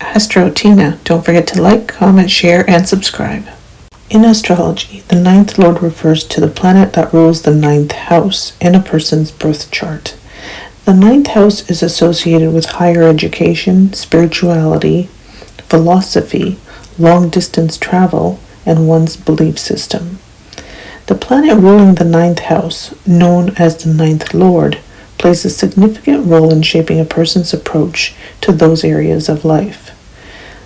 Astro Tina, don't forget to like, comment, share, and subscribe. In astrology, the ninth lord refers to the planet that rules the ninth house in a person's birth chart. The ninth house is associated with higher education, spirituality, philosophy, long-distance travel, and one's belief system. The planet ruling the ninth house, known as the ninth lord, plays a significant role in shaping a person's approach to those areas of life.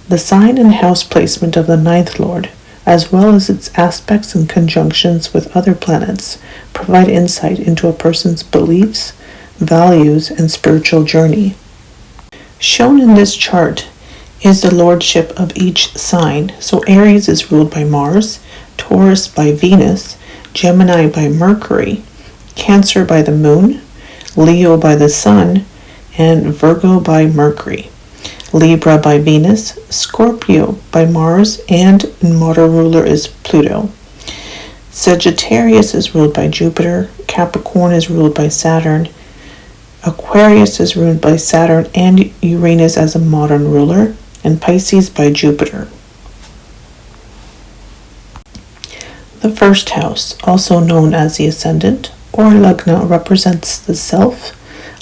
The sign and house placement of the ninth lord, as well as its aspects and conjunctions with other planets, provide insight into a person's beliefs, values, and spiritual journey. Shown in this chart is the lordship of each sign. So Aries is ruled by Mars, Taurus by Venus, Gemini by Mercury, Cancer by the Moon, Leo by the Sun, and Virgo by Mercury. Libra by Venus, Scorpio by Mars, and modern ruler is Pluto. Sagittarius is ruled by Jupiter, Capricorn is ruled by Saturn, Aquarius is ruled by Saturn and Uranus as a modern ruler, and Pisces by Jupiter. The first house, also known as the ascendant or lagna, represents the self,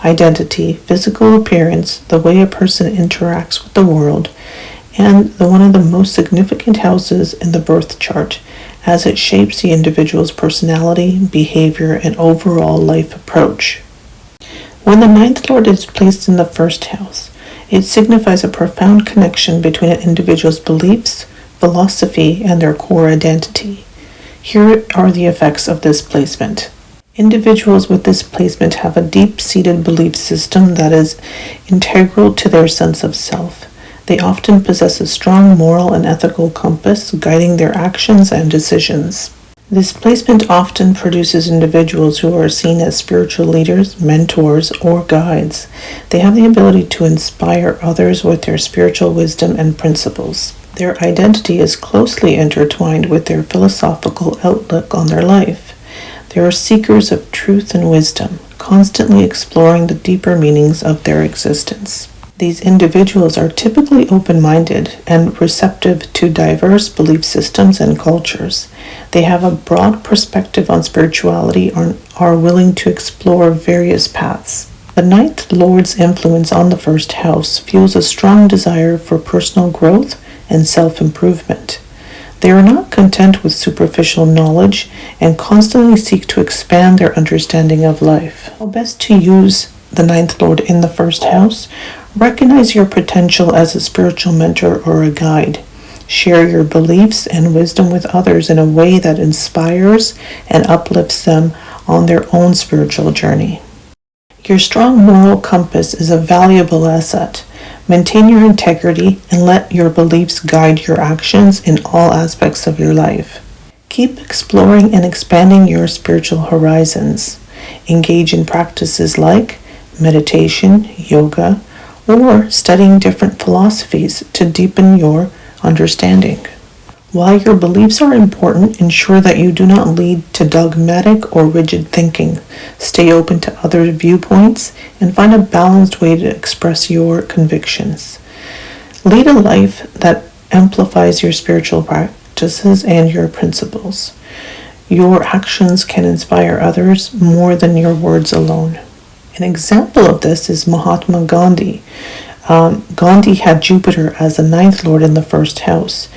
identity, physical appearance, the way a person interacts with the world, and one of the most significant houses in the birth chart, as it shapes the individual's personality, behavior, and overall life approach. When the ninth lord is placed in the first house, it signifies a profound connection between an individual's beliefs, philosophy, and their core identity. Here are the effects of this placement. Individuals with this placement have a deep-seated belief system that is integral to their sense of self. They often possess a strong moral and ethical compass guiding their actions and decisions. This placement often produces individuals who are seen as spiritual leaders, mentors, or guides. They have the ability to inspire others with their spiritual wisdom and principles. Their identity is closely intertwined with their philosophical outlook on their life. They are seekers of truth and wisdom, constantly exploring the deeper meanings of their existence. These individuals are typically open-minded and receptive to diverse belief systems and cultures. They have a broad perspective on spirituality and are willing to explore various paths. The ninth lord's influence on the first house fuels a strong desire for personal growth and self-improvement. They are not content with superficial knowledge and constantly seek to expand their understanding of life. How best to use the ninth lord in the first house? Recognize your potential as a spiritual mentor or a guide. Share your beliefs and wisdom with others in a way that inspires and uplifts them on their own spiritual journey. Your strong moral compass is a valuable asset. Maintain your integrity and let your beliefs guide your actions in all aspects of your life. Keep exploring and expanding your spiritual horizons. Engage in practices like meditation, yoga, or studying different philosophies to deepen your understanding. While your beliefs are important, ensure that you do not lead to dogmatic or rigid thinking. Stay open to other viewpoints and find a balanced way to express your convictions. Lead a life that amplifies your spiritual practices and your principles. Your actions can inspire others more than your words alone. An example of this is Mahatma Gandhi. Gandhi had Jupiter as the ninth lord in the first house,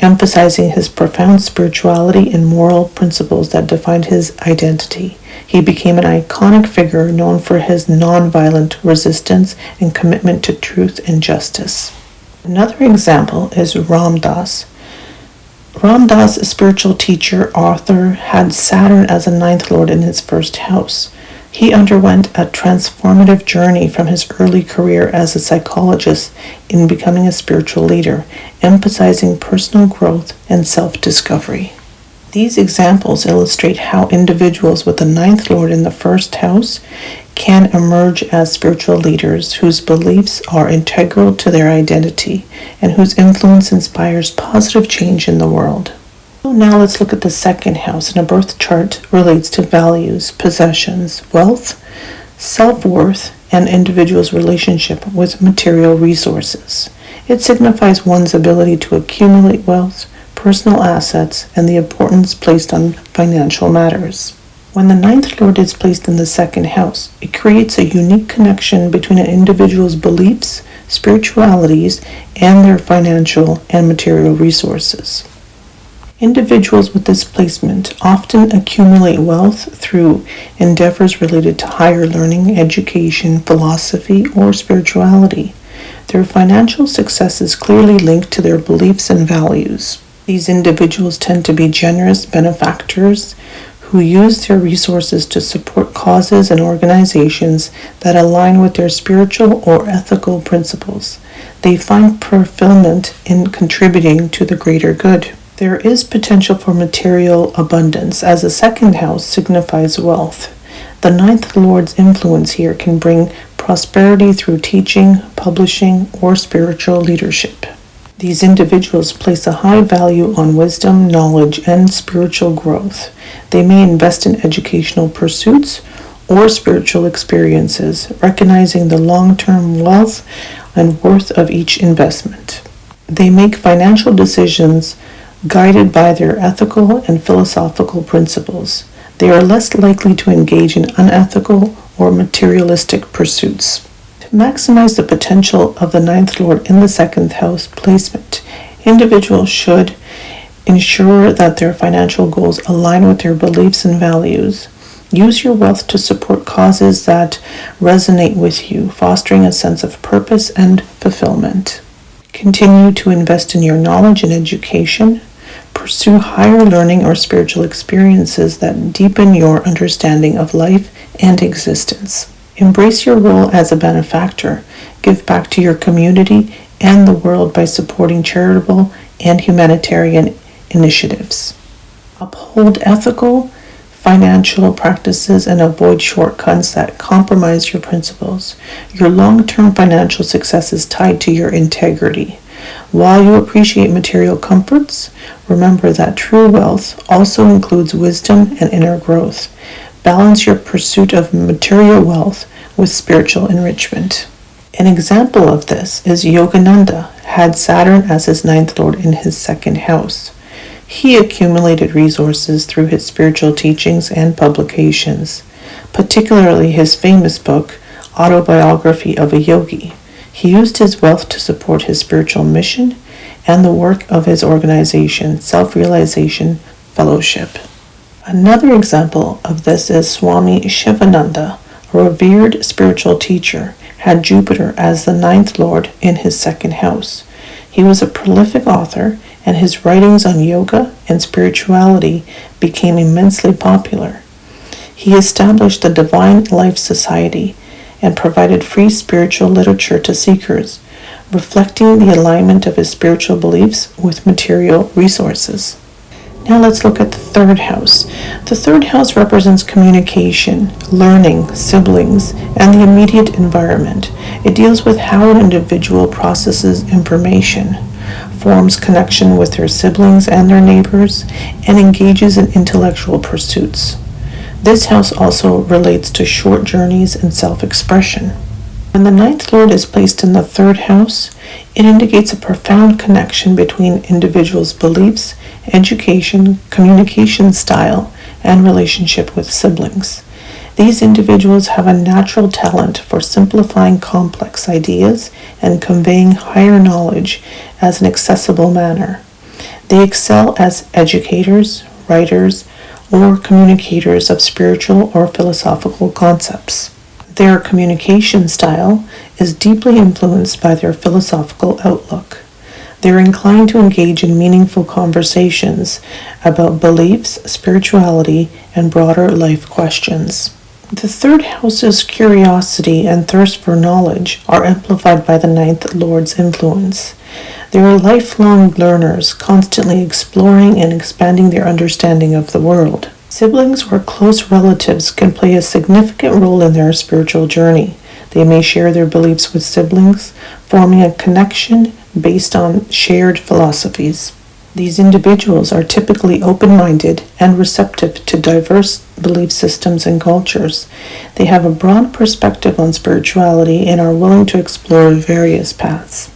emphasizing his profound spirituality and moral principles that defined his identity. He became an iconic figure known for his non-violent resistance and commitment to truth and justice. Another example is Ram Dass. Ram Dass, a spiritual teacher, author, had Saturn as a ninth lord in his first house. He underwent a transformative journey from his early career as a psychologist in becoming a spiritual leader, emphasizing personal growth and self-discovery. These examples illustrate how individuals with the ninth lord in the first house can emerge as spiritual leaders whose beliefs are integral to their identity and whose influence inspires positive change in the world. So now let's look at the second house. In a birth chart relates to values, possessions, wealth, self-worth, an individual's relationship with material resources. It signifies one's ability to accumulate wealth, personal assets, and the importance placed on financial matters. When the ninth lord is placed in the second house, it creates a unique connection between an individual's beliefs, spiritualities, and their financial and material resources. Individuals with this placement often accumulate wealth through endeavors related to higher learning, education, philosophy, or spirituality. Their financial success is clearly linked to their beliefs and values. These individuals tend to be generous benefactors who use their resources to support causes and organizations that align with their spiritual or ethical principles. They find fulfillment in contributing to the greater good. There is potential for material abundance, as the second house signifies wealth. The ninth lord's influence here can bring prosperity through teaching, publishing, or spiritual leadership. These individuals place a high value on wisdom, knowledge, and spiritual growth. They may invest in educational pursuits or spiritual experiences, recognizing the long-term wealth and worth of each investment. They make financial decisions guided by their ethical and philosophical principles. They are less likely to engage in unethical or materialistic pursuits. To maximize the potential of the ninth lord in the second house placement, individuals should ensure that their financial goals align with their beliefs and values. Use your wealth to support causes that resonate with you, fostering a sense of purpose and fulfillment. Continue to invest in your knowledge and education. Pursue higher learning or spiritual experiences that deepen your understanding of life and existence. Embrace your role as a benefactor. Give back to your community and the world by supporting charitable and humanitarian initiatives. Uphold ethical, financial practices and avoid shortcuts that compromise your principles. Your long-term financial success is tied to your integrity. While you appreciate material comforts, remember that true wealth also includes wisdom and inner growth. Balance your pursuit of material wealth with spiritual enrichment. An example of this is Yogananda had Saturn as his ninth lord in his second house. He accumulated resources through his spiritual teachings and publications, particularly his famous book, Autobiography of a Yogi. He used his wealth to support his spiritual mission and the work of his organization, Self-Realization Fellowship. Another example of this is Swami Shivananda, a revered spiritual teacher, had Jupiter as the ninth lord in his second house. He was a prolific author, and his writings on yoga and spirituality became immensely popular. He established the Divine Life Society and provided free spiritual literature to seekers, reflecting the alignment of his spiritual beliefs with material resources. Now let's look at the third house. The third house represents communication, learning, siblings, and the immediate environment. It deals with how an individual processes information, forms connection with their siblings and their neighbors, and engages in intellectual pursuits. This house also relates to short journeys and self-expression. When the ninth lord is placed in the third house, it indicates a profound connection between individuals' beliefs, education, communication style, and relationship with siblings. These individuals have a natural talent for simplifying complex ideas and conveying higher knowledge as an accessible manner. They excel as educators, writers, or communicators of spiritual or philosophical concepts. Their communication style is deeply influenced by their philosophical outlook. They're inclined to engage in meaningful conversations about beliefs, spirituality, and broader life questions. The third house's curiosity and thirst for knowledge are amplified by the ninth lord's influence. They are lifelong learners, constantly exploring and expanding their understanding of the world. Siblings or close relatives can play a significant role in their spiritual journey. They may share their beliefs with siblings, forming a connection based on shared philosophies. These individuals are typically open-minded and receptive to diverse belief systems and cultures. They have a broad perspective on spirituality and are willing to explore various paths.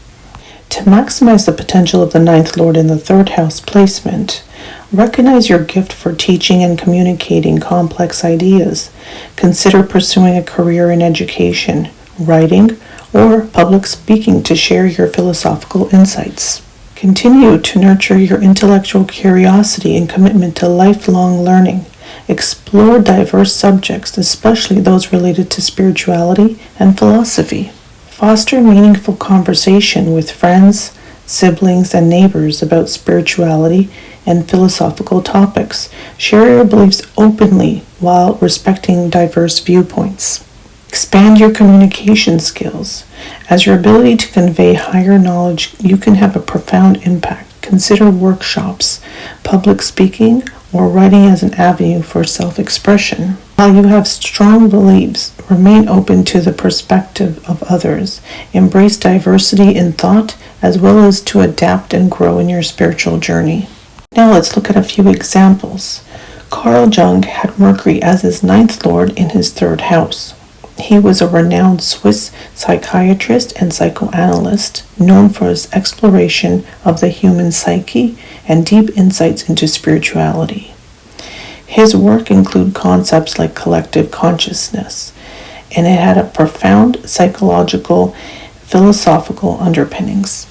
To maximize the potential of the ninth lord in the third house placement, recognize your gift for teaching and communicating complex ideas. Consider pursuing a career in education, writing, or public speaking to share your philosophical insights. Continue to nurture your intellectual curiosity and commitment to lifelong learning. Explore diverse subjects, especially those related to spirituality and philosophy. Foster meaningful conversation with friends, siblings, and neighbors about spirituality and philosophical topics. Share your beliefs openly while respecting diverse viewpoints. Expand your communication skills. As your ability to convey higher knowledge, you can have a profound impact. Consider workshops, public speaking, or writing as an avenue for self-expression. While you have strong beliefs, remain open to the perspective of others. Embrace diversity in thought, as well as to adapt and grow in your spiritual journey. Now let's look at a few examples. Carl Jung had Mercury as his ninth lord in his third house. He was a renowned Swiss psychiatrist and psychoanalyst, known for his exploration of the human psyche and deep insights into spirituality. His work included concepts like collective consciousness, and it had a profound psychological, philosophical underpinnings.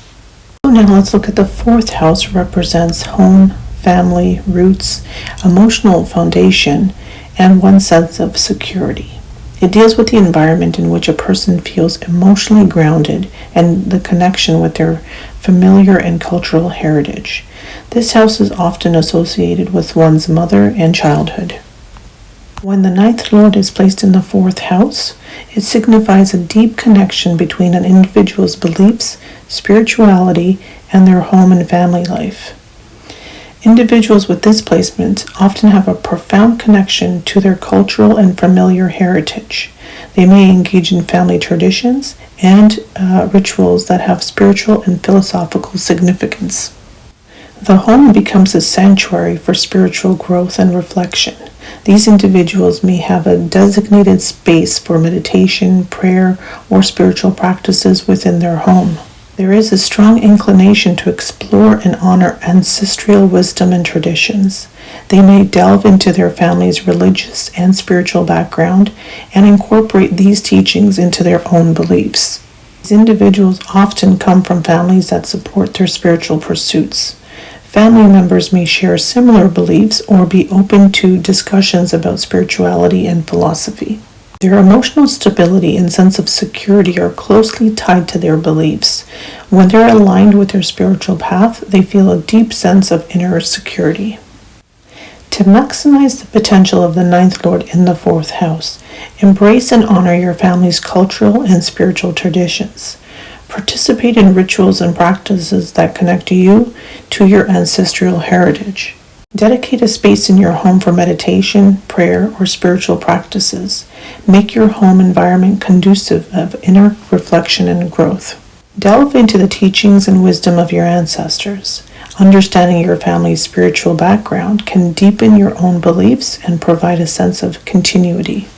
So now let's look at the fourth house. Represents home, family, roots, emotional foundation, and one's sense of security. It deals with the environment in which a person feels emotionally grounded and the connection with their familiar and cultural heritage. This house is often associated with one's mother and childhood. When the ninth lord is placed in the fourth house, it signifies a deep connection between an individual's beliefs, spirituality, and their home and family life. Individuals with this placement often have a profound connection to their cultural and familiar heritage. They may engage in family traditions and rituals that have spiritual and philosophical significance. The home becomes a sanctuary for spiritual growth and reflection. These individuals may have a designated space for meditation, prayer, or spiritual practices within their home. There is a strong inclination to explore and honor ancestral wisdom and traditions. They may delve into their family's religious and spiritual background and incorporate these teachings into their own beliefs. These individuals often come from families that support their spiritual pursuits. Family members may share similar beliefs or be open to discussions about spirituality and philosophy. Their emotional stability and sense of security are closely tied to their beliefs. When they're aligned with their spiritual path, they feel a deep sense of inner security. To maximize the potential of the ninth lord in the fourth house, embrace and honor your family's cultural and spiritual traditions. Participate in rituals and practices that connect you to your ancestral heritage. Dedicate a space in your home for meditation, prayer, or spiritual practices. Make your home environment conducive of inner reflection and growth. Delve into the teachings and wisdom of your ancestors. Understanding your family's spiritual background can deepen your own beliefs and provide a sense of continuity.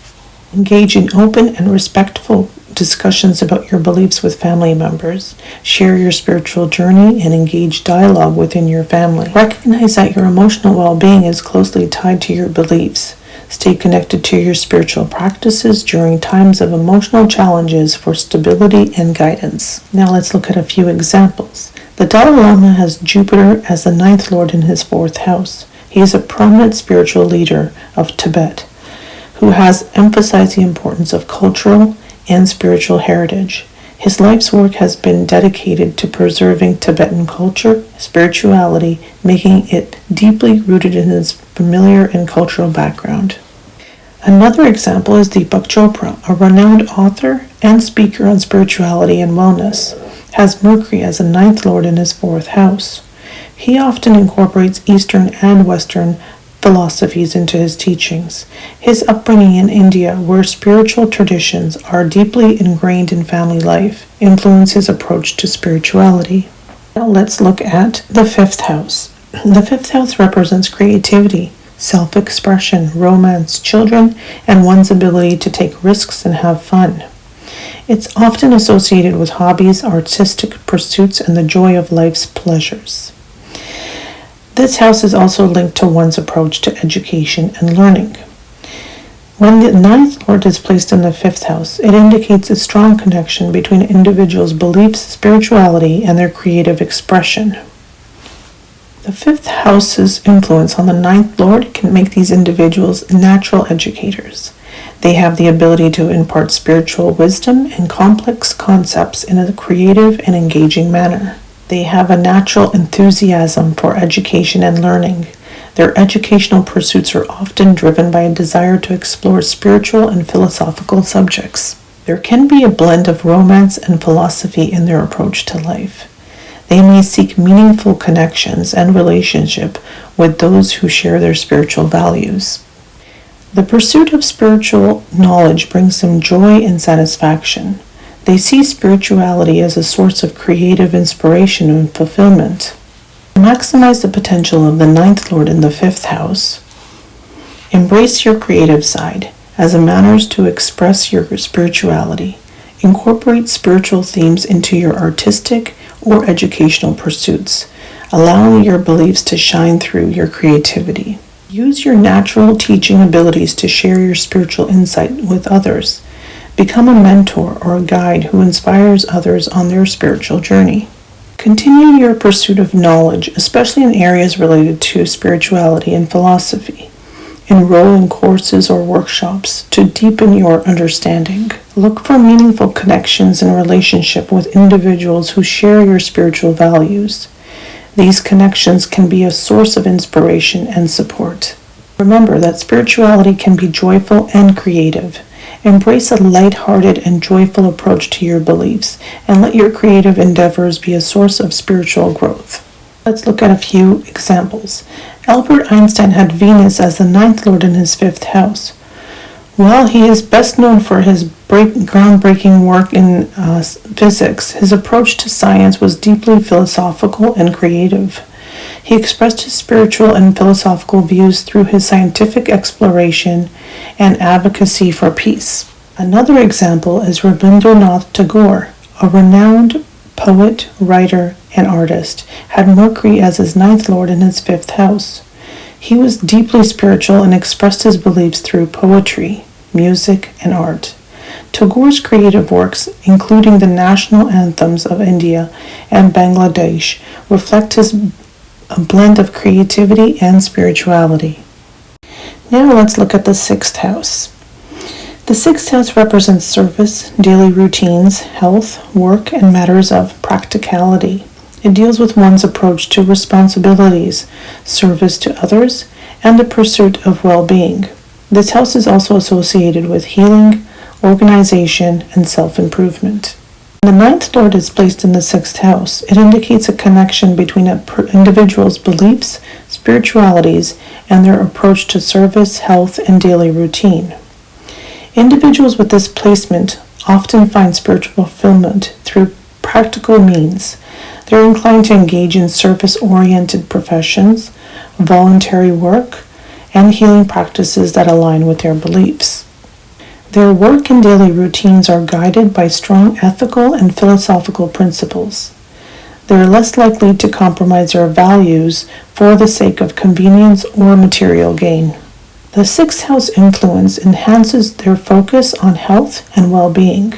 Engage in open and respectful discussions about your beliefs with family members. Share your spiritual journey and engage dialogue within your family. Recognize that your emotional well-being is closely tied to your beliefs. Stay connected to your spiritual practices during times of emotional challenges for stability and guidance. Now let's look at a few examples. The Dalai Lama has Jupiter as the ninth lord in his fourth house. He is a prominent spiritual leader of Tibet who has emphasized the importance of cultural and spiritual heritage. His life's work has been dedicated to preserving Tibetan culture, spirituality, making it deeply rooted in his familiar and cultural background. Another example is Deepak Chopra, a renowned author and speaker on spirituality and wellness, has Mercury as a ninth lord in his fourth house. He often incorporates Eastern and Western philosophies into his teachings. His upbringing in India, where spiritual traditions are deeply ingrained in family life, influence his approach to spirituality. Now let's look at the fifth house. The fifth house represents creativity, self-expression, romance, children, and one's ability to take risks and have fun. It's often associated with hobbies, artistic pursuits, and the joy of life's pleasures. This house is also linked to one's approach to education and learning. When the ninth lord is placed in the fifth house, it indicates a strong connection between an individual's beliefs, spirituality, and their creative expression. The fifth house's influence on the ninth lord can make these individuals natural educators. They have the ability to impart spiritual wisdom and complex concepts in a creative and engaging manner. They have a natural enthusiasm for education and learning. Their educational pursuits are often driven by a desire to explore spiritual and philosophical subjects. There can be a blend of romance and philosophy in their approach to life. They may seek meaningful connections and relationship with those who share their spiritual values. The pursuit of spiritual knowledge brings them joy and satisfaction. They see spirituality as a source of creative inspiration and fulfillment. To maximize the potential of the ninth lord in the fifth house, embrace your creative side as a manner to express your spirituality. Incorporate spiritual themes into your artistic or educational pursuits, allowing your beliefs to shine through your creativity. Use your natural teaching abilities to share your spiritual insight with others. Become a mentor or a guide who inspires others on their spiritual journey. Continue your pursuit of knowledge, especially in areas related to spirituality and philosophy. Enroll in courses or workshops to deepen your understanding. Look for meaningful connections and relationship with individuals who share your spiritual values. These connections can be a source of inspiration and support. Remember that spirituality can be joyful and creative. Embrace a light-hearted and joyful approach to your beliefs, and let your creative endeavors be a source of spiritual growth. Let's look at a few examples. Albert Einstein had Venus as the ninth lord in his fifth house. While he is best known for his groundbreaking work in physics, his approach to science was deeply philosophical and creative. He expressed his spiritual and philosophical views through his scientific exploration and advocacy for peace. Another example is Rabindranath Tagore, a renowned poet, writer, and artist, had Mercury as his ninth lord in his fifth house. He was deeply spiritual and expressed his beliefs through poetry, music, and art. Tagore's creative works, including the national anthems of India and Bangladesh, reflect a blend of creativity and spirituality. Now let's look at the sixth house. The sixth house represents service, daily routines, health, work, and matters of practicality. It deals with one's approach to responsibilities, service to others, and the pursuit of well-being. This house is also associated with healing, organization, and self-improvement. When the ninth lord is placed in the sixth house, it indicates a connection between an individual's beliefs, spiritualities, and their approach to service, health, and daily routine. Individuals with this placement often find spiritual fulfillment through practical means. They're inclined to engage in service-oriented professions, voluntary work, and healing practices that align with their beliefs. Their work and daily routines are guided by strong ethical and philosophical principles. They are less likely to compromise their values for the sake of convenience or material gain. The sixth house influence enhances their focus on health and well-being.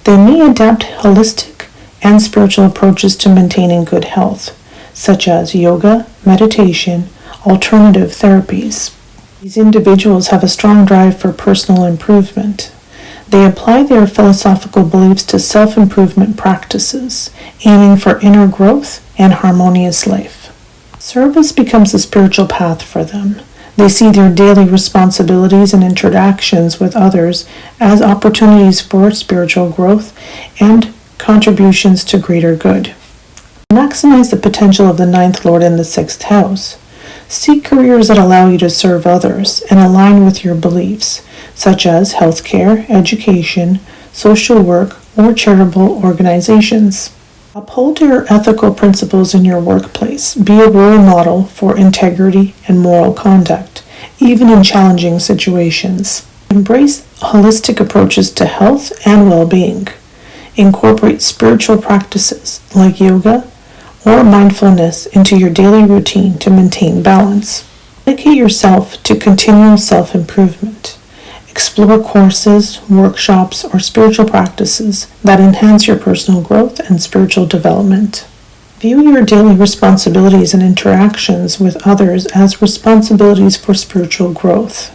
They may adapt holistic and spiritual approaches to maintaining good health, such as yoga, meditation, alternative therapies. These individuals have a strong drive for personal improvement. They apply their philosophical beliefs to self-improvement practices, aiming for inner growth and harmonious life. Service becomes a spiritual path for them. They see their daily responsibilities and interactions with others as opportunities for spiritual growth and contributions to greater good. To maximize the potential of the ninth lord in the sixth house, seek careers that allow you to serve others and align with your beliefs, such as healthcare, education, social work, or charitable organizations. Uphold your ethical principles in your workplace. Be a role model for integrity and moral conduct, even in challenging situations. Embrace holistic approaches to health and well-being. Incorporate spiritual practices like yoga or mindfulness into your daily routine to maintain balance. Dedicate yourself to continual self-improvement. Explore courses, workshops, or spiritual practices that enhance your personal growth and spiritual development. View your daily responsibilities and interactions with others as responsibilities for spiritual growth.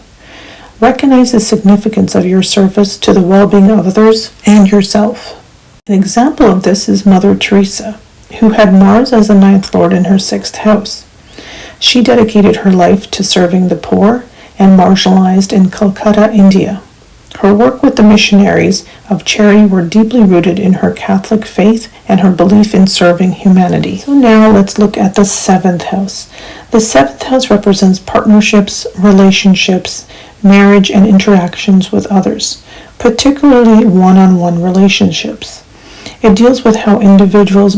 Recognize the significance of your service to the well-being of others and yourself. An example of this is Mother Teresa, who had Mars as the ninth lord in her sixth house. She dedicated her life to serving the poor and marginalized in Calcutta, India. Her work with the missionaries of charity were deeply rooted in her Catholic faith and her belief in serving humanity. So now let's look at the seventh house. The seventh house represents partnerships, relationships, marriage, and interactions with others, particularly one-on-one relationships. It deals with how individuals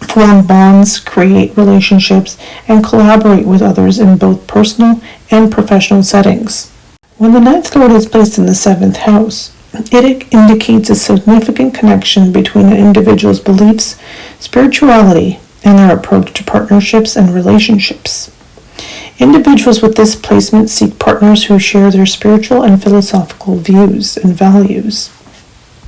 form bonds, create relationships, and collaborate with others in both personal and professional settings. When the ninth lord is placed in the seventh house, it indicates a significant connection between an individual's beliefs, spirituality, and their approach to partnerships and relationships. Individuals with this placement seek partners who share their spiritual and philosophical views and values.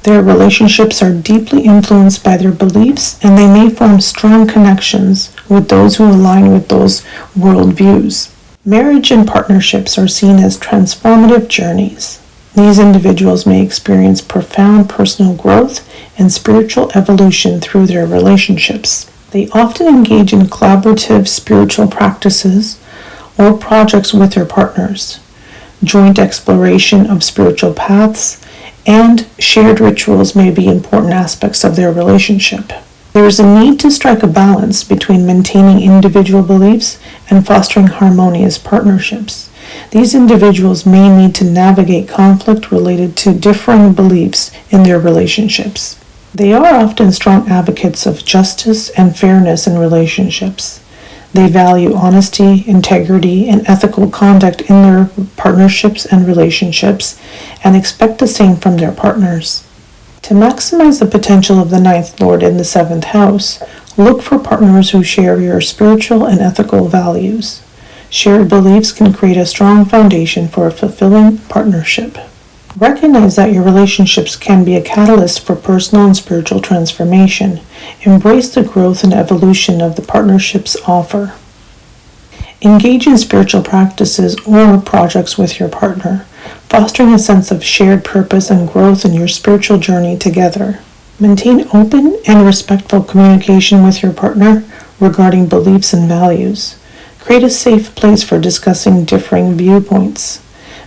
Their relationships are deeply influenced by their beliefs, and they may form strong connections with those who align with those worldviews. Marriage and partnerships are seen as transformative journeys. These individuals may experience profound personal growth and spiritual evolution through their relationships. They often engage in collaborative spiritual practices or projects with their partners. Joint exploration of spiritual paths and shared rituals may be important aspects of their relationship. There is a need to strike a balance between maintaining individual beliefs and fostering harmonious partnerships. These individuals may need to navigate conflict related to differing beliefs in their relationships. They are often strong advocates of justice and fairness in relationships. They value honesty, integrity, and ethical conduct in their partnerships and relationships, and expect the same from their partners. To maximize the potential of the ninth lord in the seventh house, look for partners who share your spiritual and ethical values. Shared beliefs can create a strong foundation for a fulfilling partnership. Recognize that your relationships can be a catalyst for personal and spiritual transformation. Embrace the growth and evolution of the partnerships offer. Engage in spiritual practices or projects with your partner, fostering a sense of shared purpose and growth in your spiritual journey together. Maintain open and respectful communication with your partner regarding beliefs and values. Create a safe place for discussing differing viewpoints.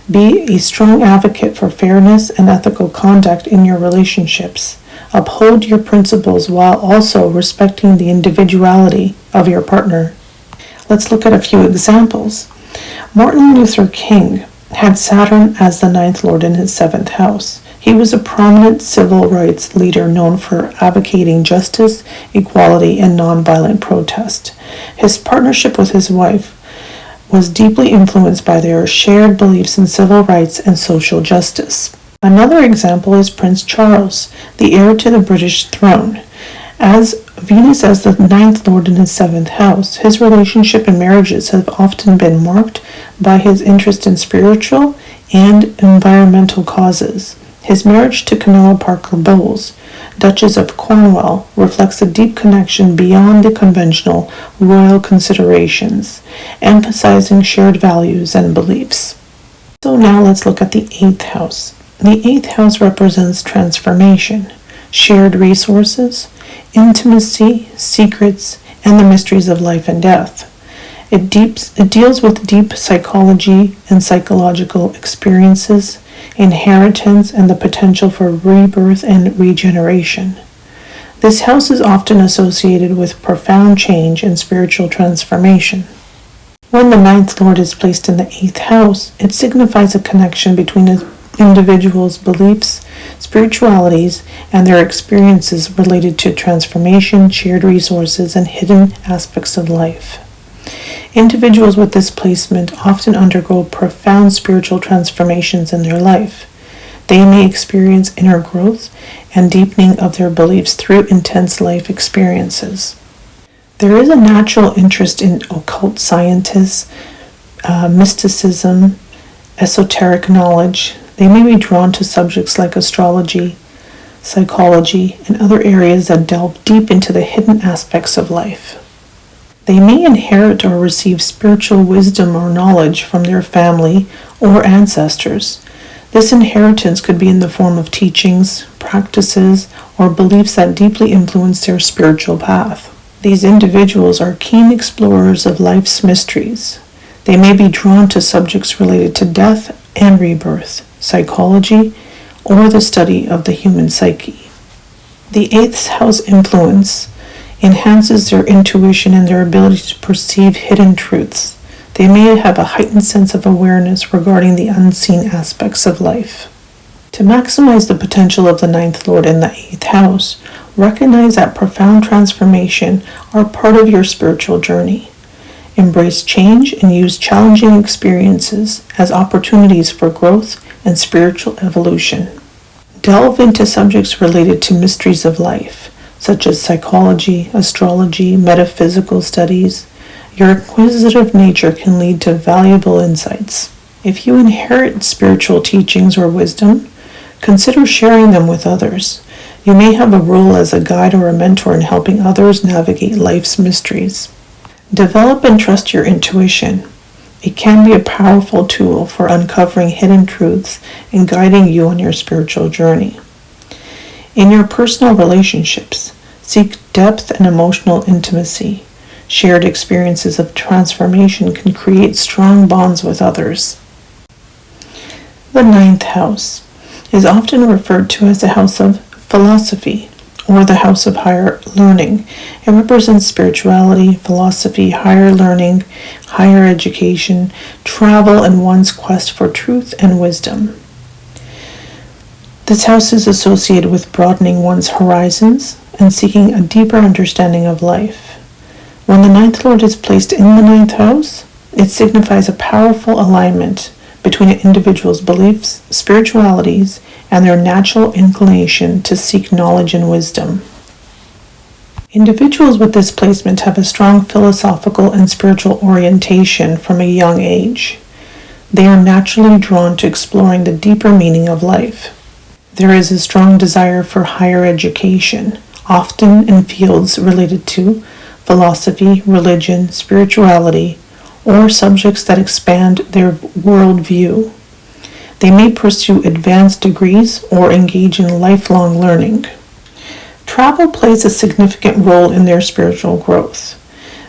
Be a strong advocate for fairness and ethical conduct in your relationships. Uphold your principles while also respecting the individuality of your partner. Let's look at a few examples. Martin Luther King had Saturn as the ninth lord in his seventh house. He was a prominent civil rights leader known for advocating justice, equality, and nonviolent protest. His partnership with his wife was deeply influenced by their shared beliefs in civil rights and social justice. Another example is Prince Charles, the heir to the British throne. As Venus as the ninth lord in his seventh house, his relationship and marriages have often been marked by his interest in spiritual and environmental causes. His marriage to Camilla Parker Bowles, Duchess of Cornwall, reflects a deep connection beyond the conventional royal considerations, emphasizing shared values and beliefs. So now let's look at the eighth house. The eighth house represents transformation, shared resources, intimacy, secrets, and the mysteries of life and death. It deals with deep psychology and psychological experiences, inheritance, and the potential for rebirth and regeneration. This house is often associated with profound change and spiritual transformation. When the ninth lord is placed in the eighth house, it signifies a connection between a individuals' beliefs, spiritualities, and their experiences related to transformation, shared resources, and hidden aspects of life. Individuals with this placement often undergo profound spiritual transformations in their life. They may experience inner growth and deepening of their beliefs through intense life experiences. There is a natural interest in occult sciences, mysticism, esoteric knowledge. They may be drawn to subjects like astrology, psychology, and other areas that delve deep into the hidden aspects of life. They may inherit or receive spiritual wisdom or knowledge from their family or ancestors. This inheritance could be in the form of teachings, practices, or beliefs that deeply influence their spiritual path. These individuals are keen explorers of life's mysteries. They may be drawn to subjects related to death and rebirth, psychology, or the study of the human psyche. The 8th house influence enhances their intuition and their ability to perceive hidden truths. They may have a heightened sense of awareness regarding the unseen aspects of life. To maximize the potential of the 9th Lord in the 8th house, recognize that profound transformation are part of your spiritual journey. Embrace change and use challenging experiences as opportunities for growth and spiritual evolution. Delve into subjects related to mysteries of life, such as psychology, astrology, metaphysical studies. Your inquisitive nature can lead to valuable insights. If you inherit spiritual teachings or wisdom, consider sharing them with others. You may have a role as a guide or a mentor in helping others navigate life's mysteries. Develop and trust your intuition. It can be a powerful tool for uncovering hidden truths and guiding you on your spiritual journey. In your personal relationships, seek depth and emotional intimacy. Shared experiences of transformation can create strong bonds with others. The 9th house is often referred to as the house of philosophy or the house of higher learning. It represents spirituality, philosophy, higher learning, higher education, travel, and one's quest for truth and wisdom. This house is associated with broadening one's horizons and seeking a deeper understanding of life. When the 9th Lord is placed in the 9th house, it signifies a powerful alignment between an individual's beliefs, spiritualities, and their natural inclination to seek knowledge and wisdom. Individuals with this placement have a strong philosophical and spiritual orientation from a young age. They are naturally drawn to exploring the deeper meaning of life. There is a strong desire for higher education, often in fields related to philosophy, religion, spirituality, or subjects that expand their worldview. They may pursue advanced degrees or engage in lifelong learning. Travel plays a significant role in their spiritual growth.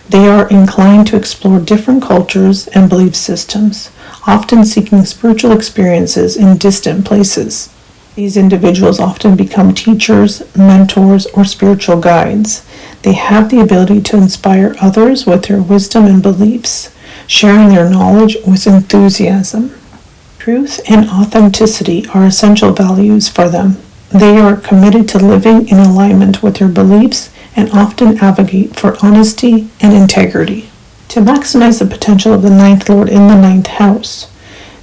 They are inclined to explore different cultures and belief systems, often seeking spiritual experiences in distant places. These individuals often become teachers, mentors, or spiritual guides. They have the ability to inspire others with their wisdom and beliefs, sharing their knowledge with enthusiasm. Truth and authenticity are essential values for them. They are committed to living in alignment with their beliefs and often advocate for honesty and integrity. To maximize the potential of the 9th Lord in the 9th house,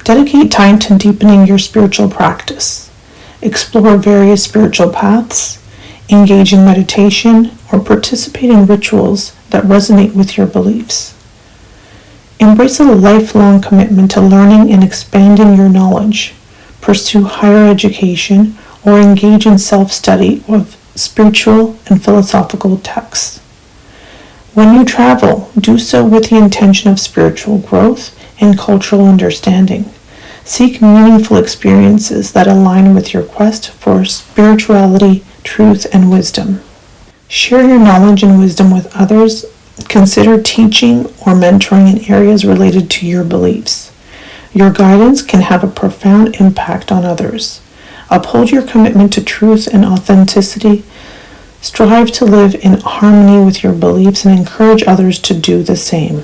dedicate time to deepening your spiritual practice. Explore various spiritual paths, engage in meditation, or participate in rituals that resonate with your beliefs. Embrace a lifelong commitment to learning and expanding your knowledge. Pursue higher education or engage in self-study of spiritual and philosophical texts. When you travel, do so with the intention of spiritual growth and cultural understanding. Seek meaningful experiences that align with your quest for spirituality, truth, and wisdom. Share your knowledge and wisdom with others. Consider teaching or mentoring in areas related to your beliefs. Your guidance can have a profound impact on others. Uphold your commitment to truth and authenticity. Strive to live in harmony with your beliefs and encourage others to do the same.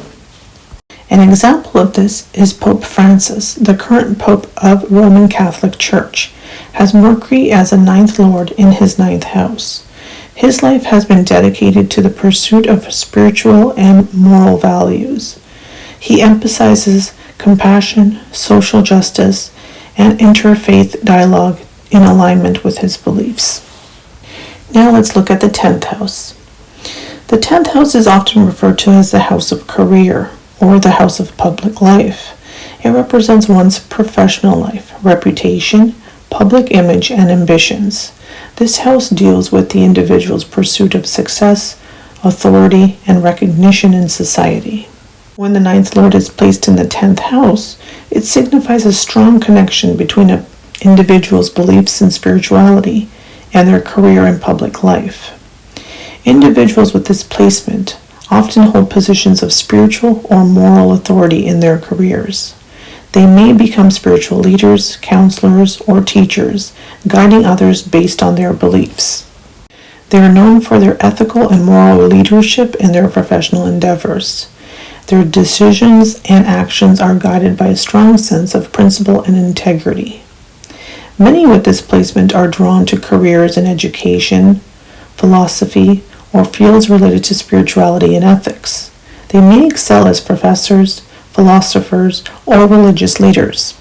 An example of this is Pope Francis, the current Pope of Roman Catholic Church, has Mercury as a ninth lord in his ninth house. His life has been dedicated to the pursuit of spiritual and moral values. He emphasizes compassion, social justice, and interfaith dialogue in alignment with his beliefs. Now let's look at the 10th house. The 10th house is often referred to as the house of career or the house of public life. It represents one's professional life, reputation, public image, and ambitions. This house deals with the individual's pursuit of success, authority, and recognition in society. When the ninth lord is placed in the 10th house, it signifies a strong connection between an individual's beliefs in spirituality and their career in public life. Individuals with this placement often hold positions of spiritual or moral authority in their careers. They may become spiritual leaders, counselors, or teachers, guiding others based on their beliefs. They are known for their ethical and moral leadership in their professional endeavors. Their decisions and actions are guided by a strong sense of principle and integrity. Many with this placement are drawn to careers in education, philosophy, or fields related to spirituality and ethics. They may excel as professors, philosophers, or religious leaders.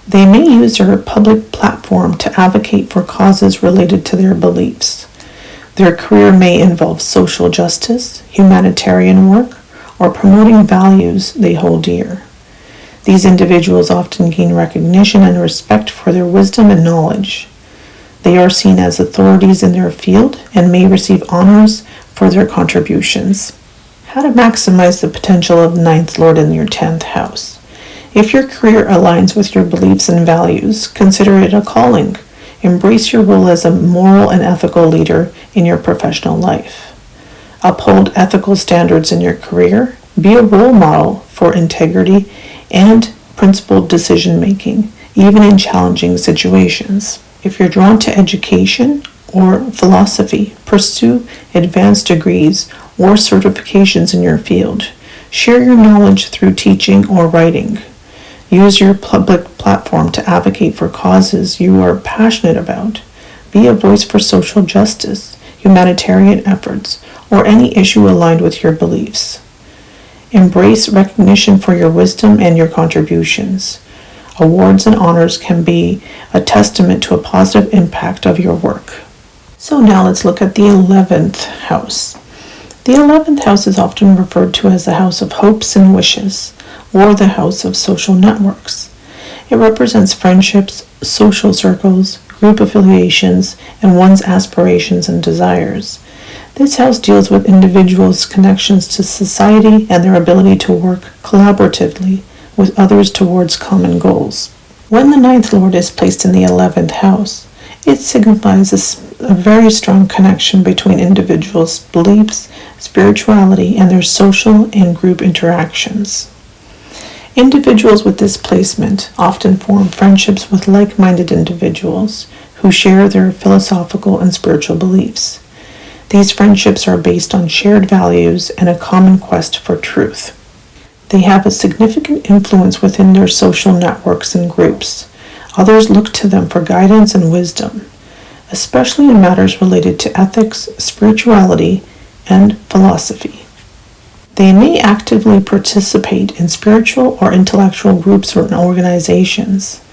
They may use their public platform to advocate for causes related to their beliefs. Their career may involve social justice, humanitarian work, or promoting values they hold dear. These individuals often gain recognition and respect for their wisdom and knowledge. They are seen as authorities in their field and may receive honors for their contributions. How to maximize the potential of the ninth lord in your 10th house. If your career aligns with your beliefs and values, consider it a calling. Embrace your role as a moral and ethical leader in your professional life. Uphold ethical standards in your career. Be a role model for integrity and principled decision-making, even in challenging situations. If you're drawn to education or philosophy, pursue advanced degrees or certifications in your field. Share your knowledge through teaching or writing. Use your public platform to advocate for causes you are passionate about. Be a voice for social justice, humanitarian efforts, or any issue aligned with your beliefs. Embrace recognition for your wisdom and your contributions. Awards and honors can be a testament to a positive impact of your work. So now let's look at the 11th house. The 11th house is often referred to as the house of hopes and wishes, or the house of social networks. It represents friendships, social circles, group affiliations, and one's aspirations and desires. This house deals with individuals' connections to society and their ability to work collaboratively with others towards common goals. When the ninth lord is placed in the 11th house, it signifies a very strong connection between individuals' beliefs, spirituality, and their social and group interactions. Individuals with this placement often form friendships with like-minded individuals who share their philosophical and spiritual beliefs. These friendships are based on shared values and a common quest for truth. They have a significant influence within their social networks and groups. Others look to them for guidance and wisdom, especially in matters related to ethics, spirituality, and philosophy. They may actively participate in spiritual or intellectual groups or organizations.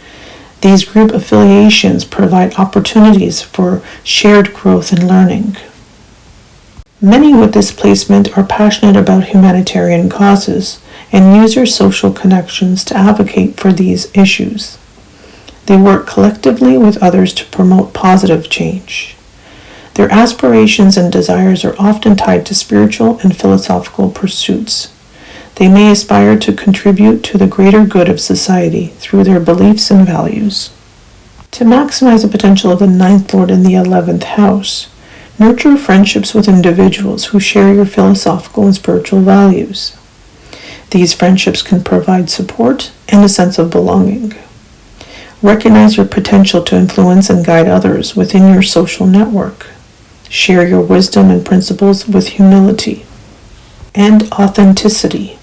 These group affiliations provide opportunities for shared growth and learning. Many with this placement are passionate about humanitarian causes and use their social connections to advocate for these issues. They work collectively with others to promote positive change. Their aspirations and desires are often tied to spiritual and philosophical pursuits. They may aspire to contribute to the greater good of society through their beliefs and values. To maximize the potential of the ninth lord in the 11th house, nurture friendships with individuals who share your philosophical and spiritual values. These friendships can provide support and a sense of belonging. Recognize your potential to influence and guide others within your social network. Share your wisdom and principles with humility and authenticity.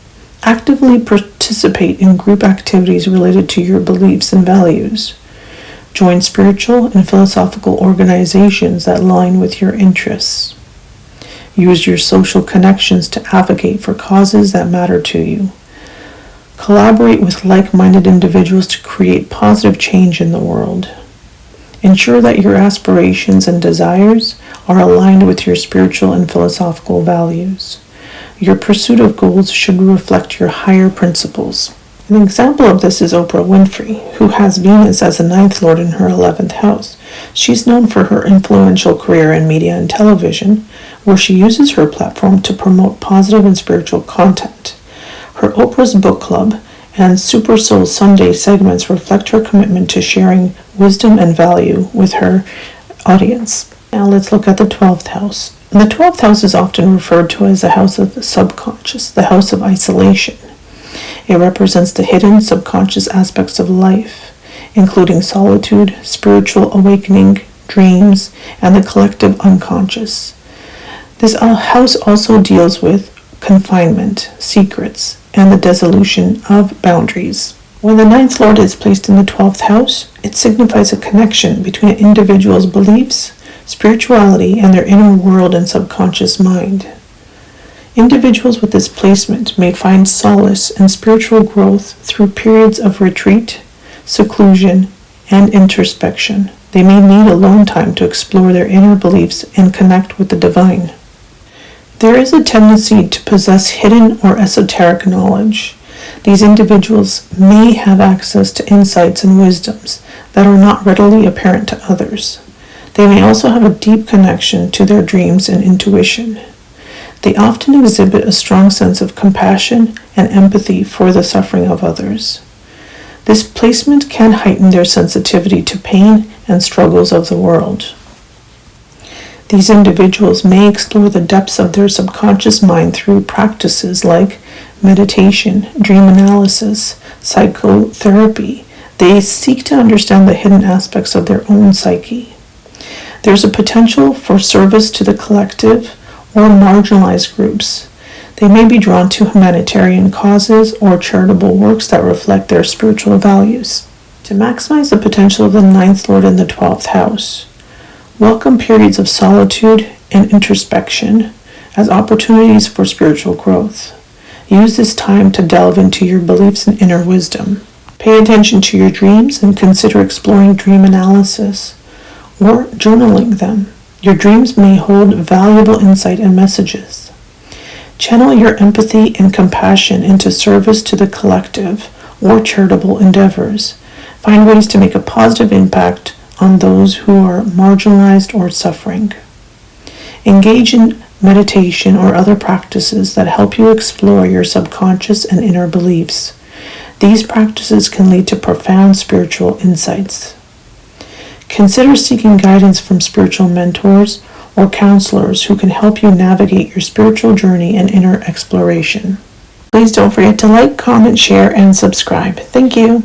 Actively participate in group activities related to your beliefs and values. Join spiritual and philosophical organizations that align with your interests. Use your social connections to advocate for causes that matter to you. Collaborate with like-minded individuals to create positive change in the world. Ensure that your aspirations and desires are aligned with your spiritual and philosophical values. Your pursuit of goals should reflect your higher principles. An example of this is Oprah Winfrey, who has Venus as the 9th lord in her 11th house. She's known for her influential career in media and television, where she uses her platform to promote positive and spiritual content. Her Oprah's Book Club and Super Soul Sunday segments reflect her commitment to sharing wisdom and value with her audience. Now let's look at the 12th house. The 12th house is often referred to as the house of the subconscious, the house of isolation. It represents the hidden subconscious aspects of life, including solitude, spiritual awakening, dreams, and the collective unconscious. This house also deals with confinement, secrets, and the dissolution of boundaries. When the 9th lord is placed in the 12th house, it signifies a connection between an individual's beliefs, spirituality, and their inner world and subconscious mind. Individuals with this placement may find solace in spiritual growth through periods of retreat, seclusion, and introspection. They may need alone time to explore their inner beliefs and connect with the divine. There is a tendency to possess hidden or esoteric knowledge. These individuals may have access to insights and wisdoms that are not readily apparent to others. They may also have a deep connection to their dreams and intuition. They often exhibit a strong sense of compassion and empathy for the suffering of others. This placement can heighten their sensitivity to pain and struggles of the world. These individuals may explore the depths of their subconscious mind through practices like meditation, dream analysis, psychotherapy. They seek to understand the hidden aspects of their own psyche. There's a potential for service to the collective or marginalized groups. They may be drawn to humanitarian causes or charitable works that reflect their spiritual values. To maximize the potential of the 9th lord in the 12th house, welcome periods of solitude and introspection as opportunities for spiritual growth. Use this time to delve into your beliefs and inner wisdom. Pay attention to your dreams and consider exploring dream analysis or journaling them. Your dreams may hold valuable insight and messages. Channel your empathy and compassion into service to the collective or charitable endeavors. Find ways to make a positive impact on those who are marginalized or suffering. Engage in meditation or other practices that help you explore your subconscious and inner beliefs. These practices can lead to profound spiritual insights. Consider seeking guidance from spiritual mentors or counselors who can help you navigate your spiritual journey and inner exploration. Please don't forget to like, comment, share, and subscribe. Thank you.